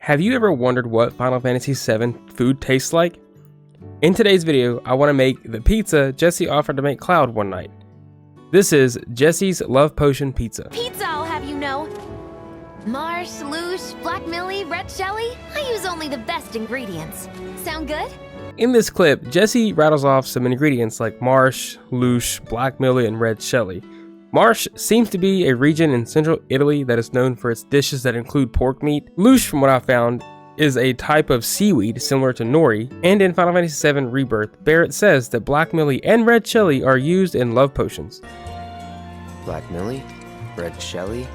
Have you ever wondered what Final Fantasy VII food tastes like? In today's video, I want to make the pizza Jessie offered to make Cloud one night. This is Jessie's Love Potion Pizza. Pizza, I'll have you know. Marsh, loosh, black millie, red shelly. I use only the best ingredients. Sound good? In this clip, Jessie rattles off some ingredients like marsh, loosh, black millie, and red shelly. Marsh seems to be a region in central Italy that is known for its dishes that include pork meat. Loosh, from what I found, is a type of seaweed similar to nori, and in Final Fantasy VII Rebirth, Barrett says that black millie and red shelly are used in love potions. Black millie? Red shelly?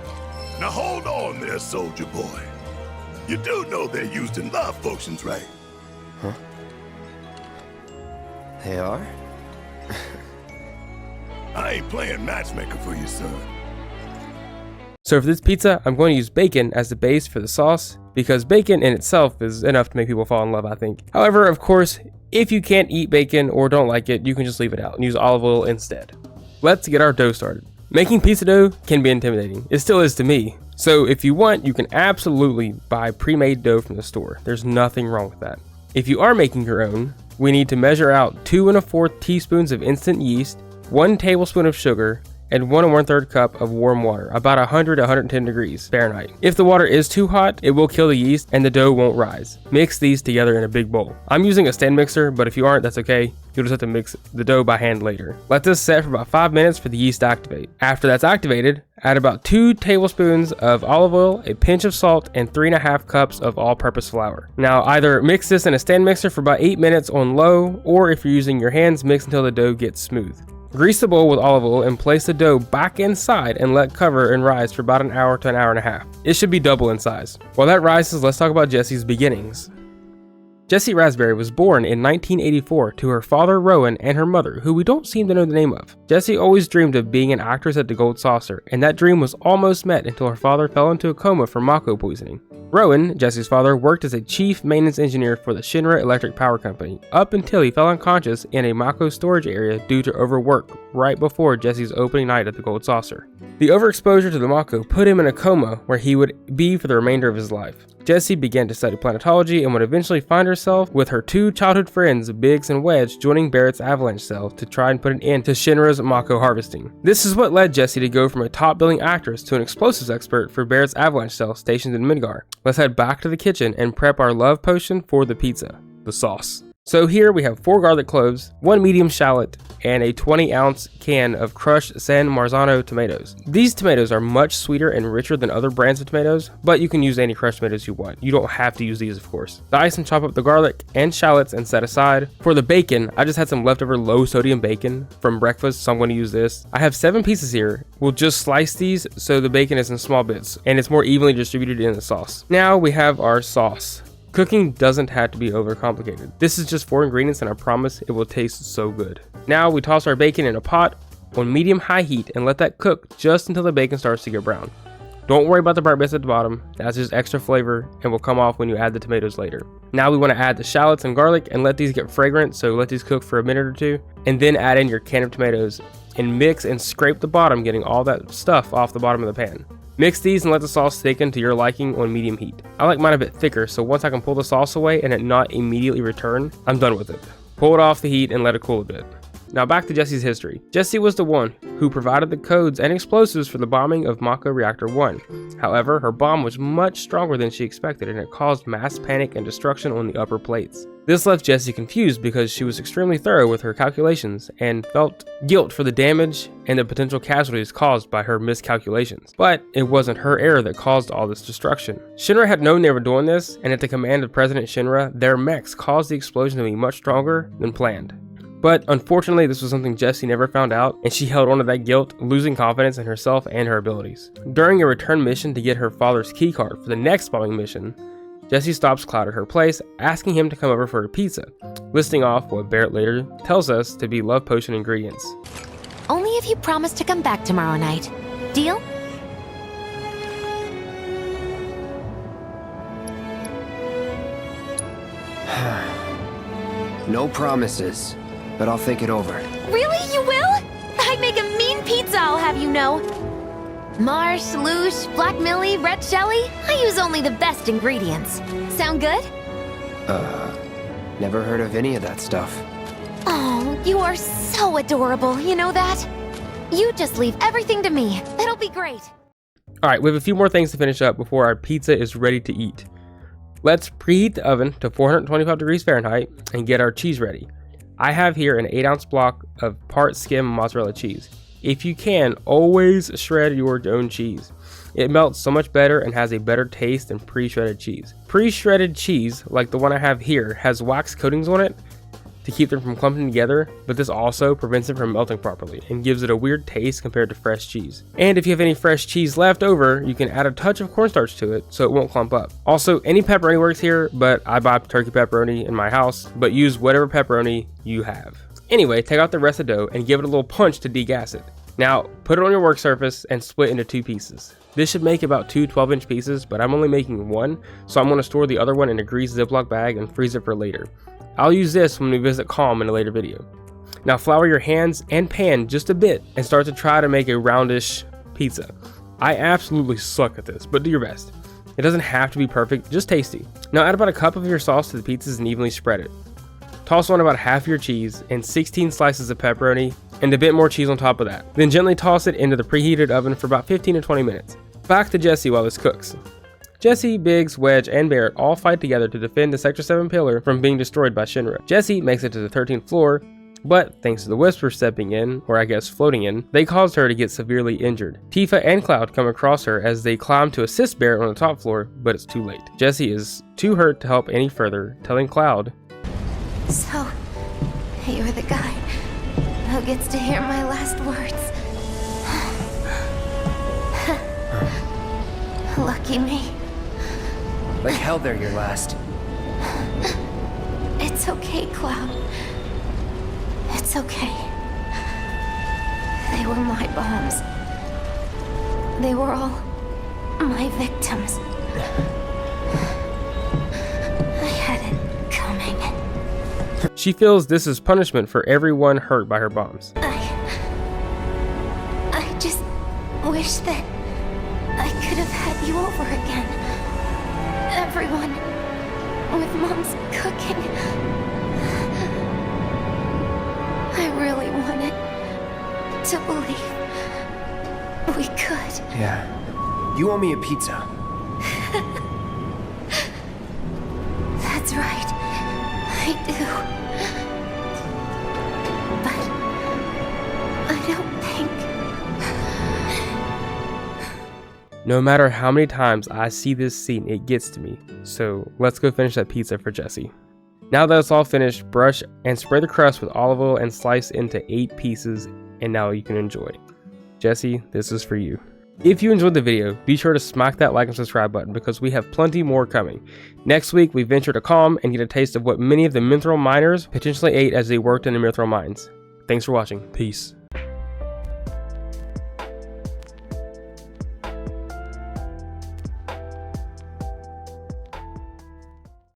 Now hold on there, soldier boy. You do know they're used in love potions, right? Huh? They are? I ain't playing matchmaker for you, son. So for this pizza, I'm going to use bacon as the base for the sauce, because bacon in itself is enough to make people fall in love, I think. However, of course, if you can't eat bacon or don't like it, you can just leave it out and use olive oil instead. Let's get our dough started. Making pizza dough can be intimidating. It still is to me. So if you want, you can absolutely buy pre-made dough from the store. There's nothing wrong with that. If you are making your own, we need to measure out 2 1/4 teaspoons of instant yeast, 1 tablespoon of sugar, and 1 1/3 cup of warm water, about 100 to 110 degrees Fahrenheit. If the water is too hot, it will kill the yeast and the dough won't rise. Mix these together in a big bowl. I'm using a stand mixer, but if you aren't, that's okay. You'll just have to mix the dough by hand later. Let this set for about 5 minutes for the yeast to activate. After that's activated, add about 2 tablespoons of olive oil, a pinch of salt, and 3 1/2 cups of all-purpose flour. Now either mix this in a stand mixer for about 8 minutes on low, or if you're using your hands, mix until the dough gets smooth. Grease the bowl with olive oil and place the dough back inside and let cover and rise for about an hour to an hour and a half. It should be double in size. While that rises, let's talk about Jessie's beginnings. Jessie Raspberry was born in 1984 to her father Rowan and her mother, who we don't seem to know the name of. Jessie always dreamed of being an actress at the Gold Saucer, and that dream was almost met until her father fell into a coma from Mako poisoning. Rowan, Jessie's father, worked as a chief maintenance engineer for the Shinra Electric Power Company up until he fell unconscious in a Mako storage area due to overwork right before Jessie's opening night at the Gold Saucer. The overexposure to the Mako put him in a coma where he would be for the remainder of his life. Jessie began to study planetology and would eventually find herself with her 2 childhood friends, Biggs and Wedge, joining Barrett's avalanche cell to try and put an end to Shinra's Mako harvesting. This is what led Jessie to go from a top-billing actress to an explosives expert for Barrett's avalanche cell stationed in Midgar. Let's head back to the kitchen and prep our love potion for the pizza, the sauce. So here we have 4 garlic cloves, 1 medium shallot, and a 20-ounce can of crushed San Marzano tomatoes. These tomatoes are much sweeter and richer than other brands of tomatoes, but you can use any crushed tomatoes you want. You don't have to use these, of course. Dice and chop up the garlic and shallots and set aside. For the bacon, I just had some leftover low-sodium bacon from breakfast, so I'm going to use this. I have 7 pieces here. We'll just slice these so the bacon is in small bits, and it's more evenly distributed in the sauce. Now we have our sauce. Cooking doesn't have to be overcomplicated. This is just 4 ingredients and I promise it will taste so good. Now we toss our bacon in a pot on medium-high heat and let that cook just until the bacon starts to get brown. Don't worry about the burnt bits at the bottom, that's just extra flavor and will come off when you add the tomatoes later. Now we want to add the shallots and garlic and let these get fragrant, so let these cook for a minute or 2, and then add in your can of tomatoes and mix and scrape the bottom, getting all that stuff off the bottom of the pan. Mix these and let the sauce thicken to your liking on medium heat. I like mine a bit thicker, so once I can pull the sauce away and it not immediately return, I'm done with it. Pull it off the heat and let it cool a bit. Now back to Jessie's history. Jessie was the one who provided the codes and explosives for the bombing of Mako Reactor 1. However, her bomb was much stronger than she expected and it caused mass panic and destruction on the upper plates. This left Jessie confused because she was extremely thorough with her calculations and felt guilt for the damage and the potential casualties caused by her miscalculations. But it wasn't her error that caused all this destruction. Shinra had known they were doing this, and at the command of President Shinra, their mechs caused the explosion to be much stronger than planned. But unfortunately, this was something Jessie never found out, and she held on to that guilt, losing confidence in herself and her abilities. During a return mission to get her father's keycard for the next bombing mission, Jessie stops Cloud at her place, asking him to come over for a pizza, listing off what Barrett later tells us to be love potion ingredients. Only if you promise to come back tomorrow night. Deal? No promises, but I'll think it over. Really? You will? I'd make a mean pizza, I'll have you know. Marsh, Loosh, Black Millie, Red Shelly. I use only the best ingredients. Sound good? Never heard of any of that stuff. Oh, you are so adorable, you know that? You just leave everything to me. It'll be great. Alright, we have a few more things to finish up before our pizza is ready to eat. Let's preheat the oven to 425 degrees Fahrenheit and get our cheese ready. I have here an 8-ounce block of part skim mozzarella cheese. If you can, always shred your own cheese. It melts so much better and has a better taste than pre-shredded cheese. Pre-shredded cheese, like the one I have here, has wax coatings on it to keep them from clumping together, but this also prevents it from melting properly and gives it a weird taste compared to fresh cheese. And if you have any fresh cheese left over, you can add a touch of cornstarch to it so it won't clump up. Also, any pepperoni works here, but I buy turkey pepperoni in my house, but use whatever pepperoni you have. Anyway, take out the rest of the dough and give it a little punch to degas it. Now, put it on your work surface and split into 2 pieces. This should make about 2 12-inch pieces, but I'm only making one, so I'm going to store the other one in a greased Ziploc bag and freeze it for later. I'll use this when we visit Calm in a later video. Now flour your hands and pan just a bit and start to try to make a roundish pizza. I absolutely suck at this, but do your best. It doesn't have to be perfect, just tasty. Now add about a cup of your sauce to the pizzas and evenly spread it. Toss on about half your cheese and 16 slices of pepperoni and a bit more cheese on top of that. Then gently toss it into the preheated oven for about 15 to 20 minutes. Back to Jessie while this cooks. Jessie, Biggs, Wedge, and Barrett all fight together to defend the Sector 7 pillar from being destroyed by Shinra. Jessie makes it to the 13th floor, but thanks to the Whisper stepping in, or I guess floating in, they caused her to get severely injured. Tifa and Cloud come across her as they climb to assist Barrett on the top floor, but it's too late. Jessie is too hurt to help any further, telling Cloud, So, you're the guy who gets to hear my last words. Lucky me. Like hell they're your last. It's okay, Cloud. It's okay. They were my bombs. They were all my victims. I had it coming. she feels this is punishment for everyone hurt by her bombs. I just wish that I could have had you over again. Everyone with Mom's cooking. I really wanted to believe we could. Yeah. You owe me a pizza. That's right. I do. But I don't think... No matter how many times I see this scene, it gets to me. So let's go finish that pizza for Jessie. Now that it's all finished, brush and spray the crust with olive oil and slice into 8 pieces, and now you can enjoy. Jessie, this is for you. If you enjoyed the video, be sure to smack that like and subscribe button because we have plenty more coming. Next week, we venture to Calm and get a taste of what many of the Mithril miners potentially ate as they worked in the Mithril mines. Thanks for watching. Peace.